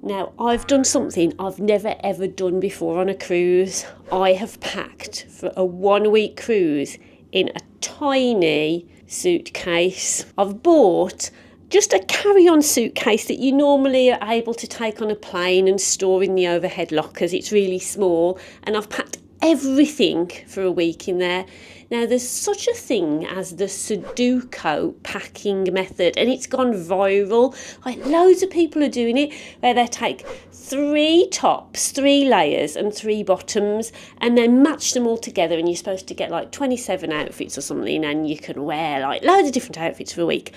Now, I've done something I've never ever done before on a cruise. I have packed for a 1-week cruise in a tiny suitcase. I've bought just a carry-on suitcase that you normally are able to take on a plane and store in the overhead lockers. It's really small, and I've packed everything for a week in there. Now, there's such a thing as the Sudoku packing method, and it's gone viral. Like, loads of people are doing it, where they take 3 tops, 3 layers and 3 bottoms, and then match them all together, and you're supposed to get like 27 outfits or something, and you can wear like loads of different outfits for a week.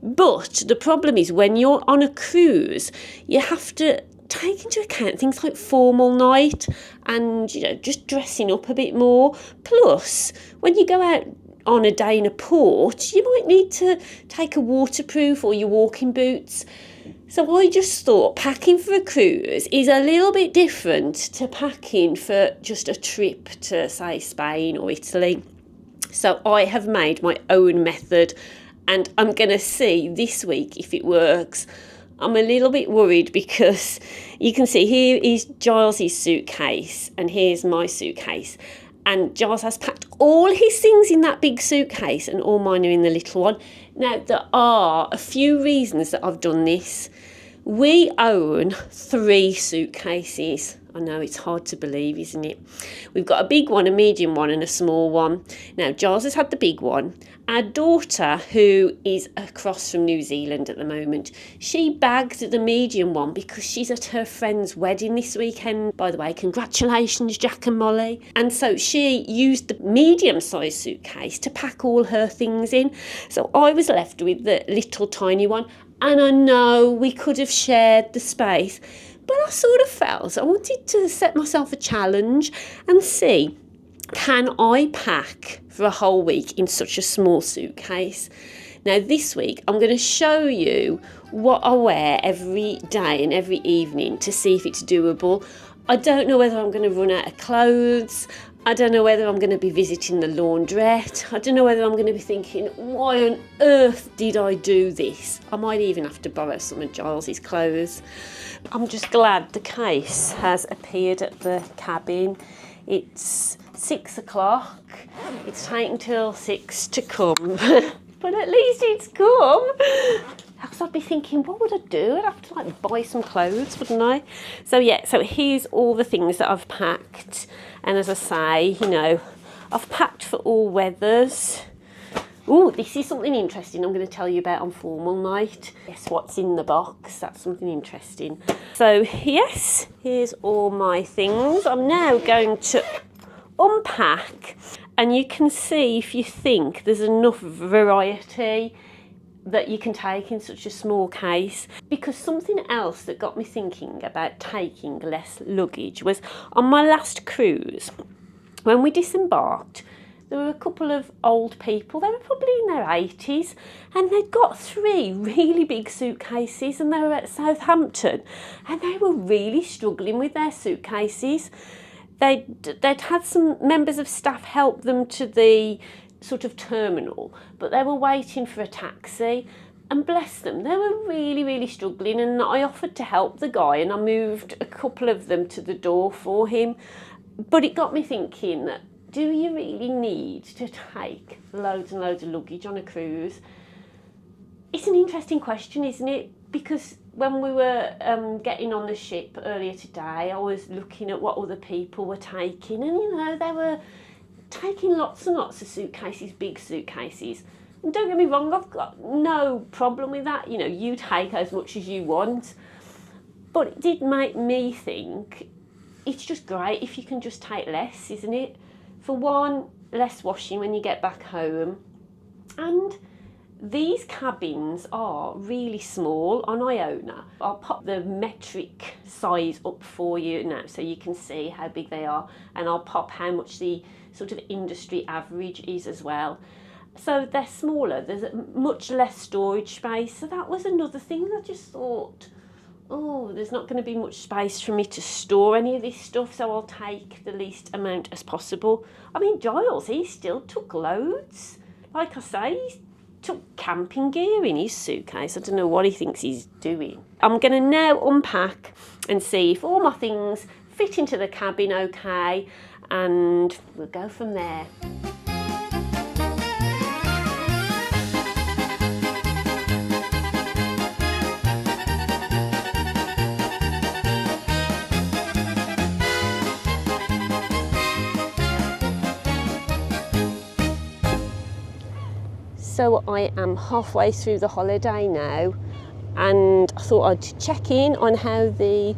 But the problem is, when you're on a cruise, you have to take into account things like formal night and, just dressing up a bit more. Plus, when you go out on a day in a port, you might need to take a waterproof or your walking boots. So I just thought packing for a cruise is a little bit different to packing for just a trip to, say, Spain or Italy. So I have made my own method, and I'm going to see this week if it works. I'm a little bit worried because you can see here is Giles's suitcase and here's my suitcase. And Giles has packed all his things in that big suitcase and all mine are in the little one. Now, there are a few reasons that I've done this. We own 3 suitcases. I know, it's hard to believe, isn't it? We've got a big one, a medium one and a small one. Now, Giles has had the big one. Our daughter, who is across from New Zealand at the moment, she bagged the medium one because she's at her friend's wedding this weekend. By the way, congratulations, Jack and Molly. And so she used the medium-sized suitcase to pack all her things in. So I was left with the little tiny one. And I know we could have shared the space, but I sort of felt I wanted to set myself a challenge and see, can I pack for a whole week in such a small suitcase? Now, this week, I'm going to show you what I wear every day and every evening to see if it's doable. I don't know whether I'm going to run out of clothes. I don't know whether I'm going to be visiting the laundrette. I don't know whether I'm going to be thinking, why on earth did I do this? I might even have to borrow some of Giles's clothes. I'm just glad the case has appeared at the cabin. It's 6 o'clock. It's taken till 6 to come. But at least it's come. Else I'd be thinking, what would I do? I'd have to buy some clothes, wouldn't I? So here's all the things that I've packed. And as I say, I've packed for all weathers. Oh, this is something interesting I'm going to tell you about on formal night. Guess what's in the box? That's something interesting. So yes, here's all my things. I'm now going to unpack, and you can see if you think there's enough variety that you can take in such a small case. Because something else that got me thinking about taking less luggage was on my last cruise, when we disembarked, there were a couple of old people. They were probably in their 80s, and they'd got 3 really big suitcases, and they were at Southampton, and they were really struggling with their suitcases. They'd had some members of staff help them to the sort of terminal, but they were waiting for a taxi, and bless them, they were really, really struggling, and I offered to help the guy, and I moved a couple of them to the door for him. But it got me thinking, that do you really need to take loads and loads of luggage on a cruise? It's an interesting question, isn't it? Because when we were getting on the ship earlier today, I was looking at what other people were taking, and they were taking lots and lots of suitcases, big suitcases. And don't get me wrong, I've got no problem with that. You take as much as you want. But it did make me think, it's just great if you can just take less, isn't it? For one, less washing when you get back home. And these cabins are really small on Iona. I'll pop the metric size up for you now so you can see how big they are, and I'll pop how much the sort of industry average is as well. So they're smaller, there's much less storage space. So that was another thing. I just thought, there's not going to be much space for me to store any of this stuff, so I'll take the least amount as possible. I mean, Giles, he still took loads. Like I say, took camping gear in his suitcase. I don't know what he thinks he's doing. I'm going to now unpack and see if all my things fit into the cabin okay, and we'll go from there. So I am halfway through the holiday now, and I thought I'd check in on how the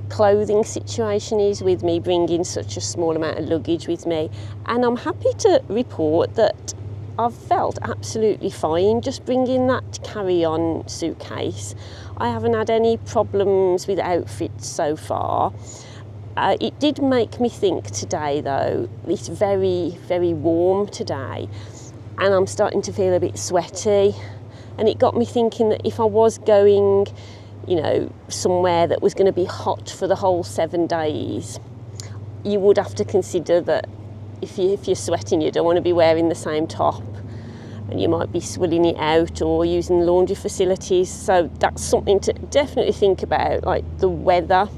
clothing situation is with me bringing such a small amount of luggage with me. And I'm happy to report that I've felt absolutely fine just bringing that carry-on suitcase. I haven't had any problems with outfits so far. It did make me think today though, it's very, very warm today, and I'm starting to feel a bit sweaty, and it got me thinking that if I was going, you know, somewhere that was going to be hot for the whole 7 days, you would have to consider that if you're sweating, you don't want to be wearing the same top, and you might be swilling it out or using laundry facilities. So that's something to definitely think about, like the weather.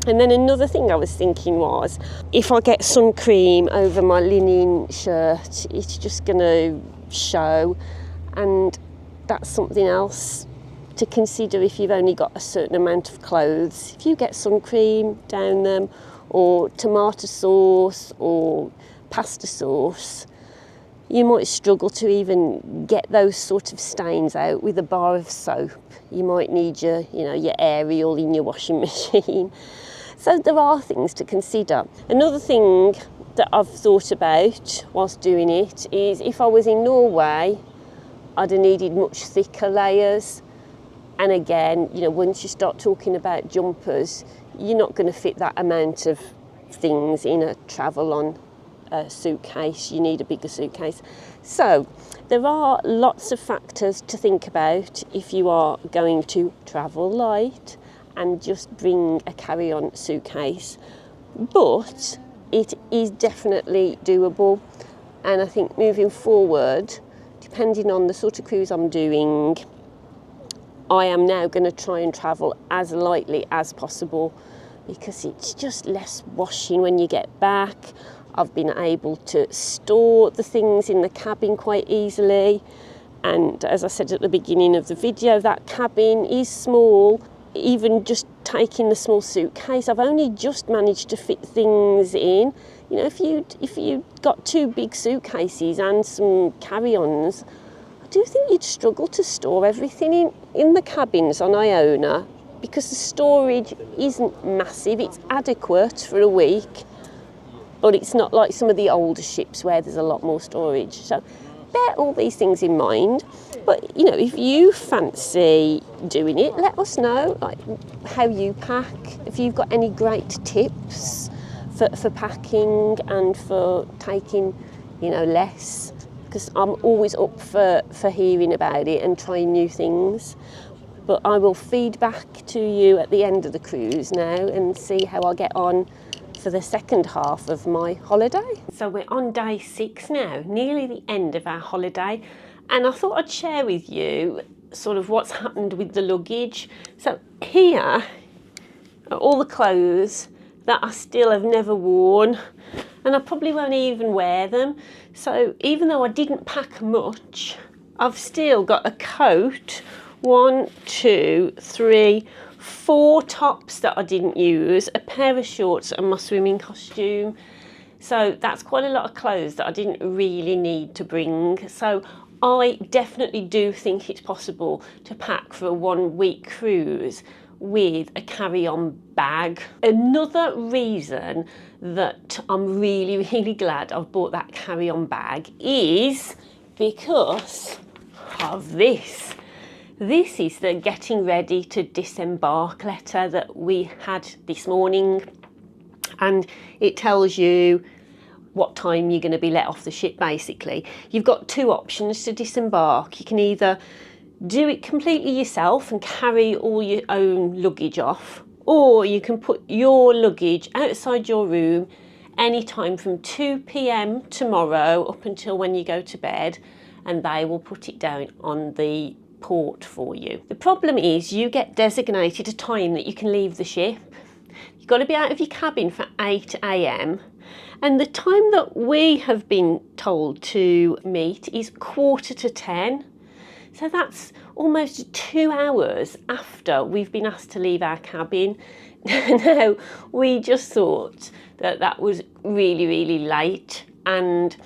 And then another thing I was thinking was, if I get sun cream over my linen shirt, it's just going to show, and that's something else to consider if you've only got a certain amount of clothes. If you get sun cream down them, or tomato sauce or pasta sauce, you might struggle to even get those sort of stains out with a bar of soap. You might need your Ariel in your washing machine. So there are things to consider. Another thing that I've thought about whilst doing it is, if I was in Norway, I'd have needed much thicker layers. And again, once you start talking about jumpers, you're not going to fit that amount of things in a travel-on suitcase. You need a bigger suitcase. So there are lots of factors to think about if you are going to travel light and just bring a carry-on suitcase. But it is definitely doable. And I think moving forward, depending on the sort of cruise I'm doing, I am now going to try and travel as lightly as possible, because it's just less washing when you get back. I've been able to store the things in the cabin quite easily. And as I said at the beginning of the video, that cabin is small. Even just taking the small suitcase, I've only just managed to fit things in. If you got 2 big suitcases and some carry-ons, I do think you'd struggle to store everything in the cabins on Iona, because the storage isn't massive. It's adequate for a week, but it's not like some of the older ships where there's a lot more storage. So bear all these things in mind. But if you fancy doing it, let us know how you pack. If you've got any great tips for packing and for taking less, because I'm always up for hearing about it and trying new things. But I will feed back to you at the end of the cruise now and see how I get on for the second half of my holiday. So we're on day 6 now, nearly the end of our holiday, and I thought I'd share with you sort of what's happened with the luggage. So here are all the clothes that I still have never worn, and I probably won't even wear them. So even though I didn't pack much, I've still got a coat, 1, 2, 3, 4 tops that I didn't use, a pair of shorts and my swimming costume. So that's quite a lot of clothes that I didn't really need to bring. So I definitely do think it's possible to pack for a 1-week cruise with a carry-on bag. Another reason that I'm really, really glad I've bought that carry-on bag is because of this. This is the getting ready to disembark letter that we had this morning, and it tells you what time you're going to be let off the ship. Basically, you've got 2 options to disembark. You can either do it completely yourself and carry all your own luggage off, or you can put your luggage outside your room anytime from 2 p.m. tomorrow up until when you go to bed, and they will put it down on the port for you. The problem is you get designated a time that you can leave the ship. You've got to be out of your cabin for 8 a.m. and the time that we have been told to meet is 9:45. So that's almost 2 hours after we've been asked to leave our cabin. Now, we just thought that that was really, really late, and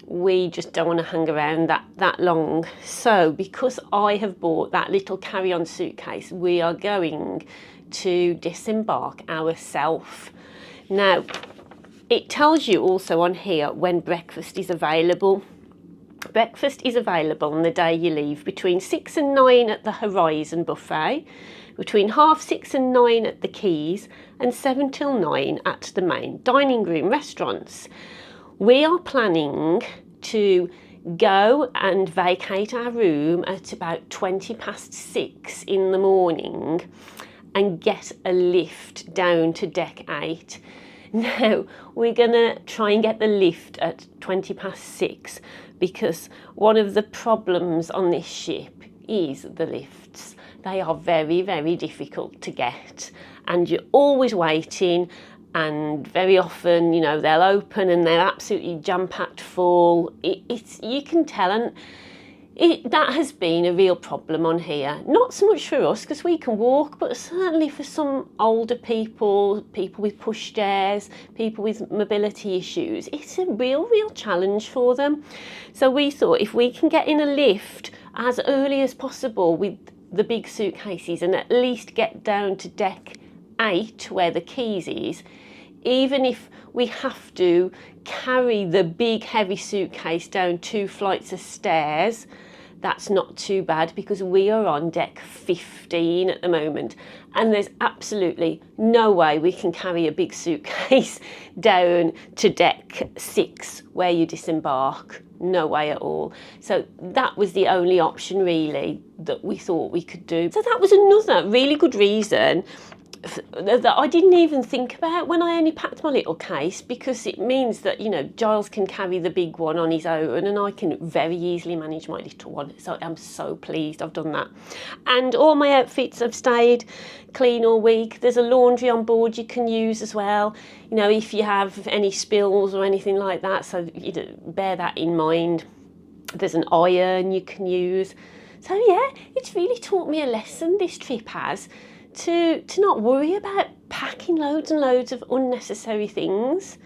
we just don't want to hang around that long. So because I have bought that little carry-on suitcase, we are going to disembark ourselves. Now, it tells you also on here when breakfast is available. Breakfast is available on the day you leave between 6 and 9 at the Horizon Buffet, between 6:30 and 9 at the Keys, and 7 till 9 at the main dining room restaurants. We are planning to go and vacate our room at about 6:20 in the morning and get a lift down to deck 8. Now, we're going to try and get the lift at 6:20 because one of the problems on this ship is the lifts. They are very, very difficult to get, and you're always waiting, and very often, they'll open and they're absolutely jam-packed full. You can tell, and that has been a real problem on here. Not so much for us because we can walk, but certainly for some older people, people with pushchairs, people with mobility issues, it's a real challenge for them. So we thought if we can get in a lift as early as possible with the big suitcases and at least get down to deck 8 where the Keys is, even if we have to carry the big heavy suitcase down 2 flights of stairs, that's not too bad because we are on deck 15 at the moment, and there's absolutely no way we can carry a big suitcase down to deck 6 where you disembark. No way at all. So that was the only option really that we thought we could do. So that was another really good reason that I didn't even think about when I only packed my little case, because it means that, Giles can carry the big one on his own and I can very easily manage my little one. So I'm so pleased I've done that. And all my outfits have stayed clean all week. There's a laundry on board you can use as well, if you have any spills or anything like that. So bear that in mind. There's an iron you can use. So yeah, it's really taught me a lesson, this trip has, to not worry about packing loads and loads of unnecessary things.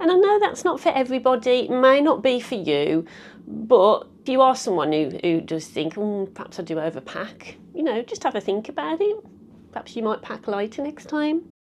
And I know that's not for everybody, it may not be for you, but if you are someone who does think, perhaps I do overpack, just have a think about it. Perhaps you might pack lighter next time.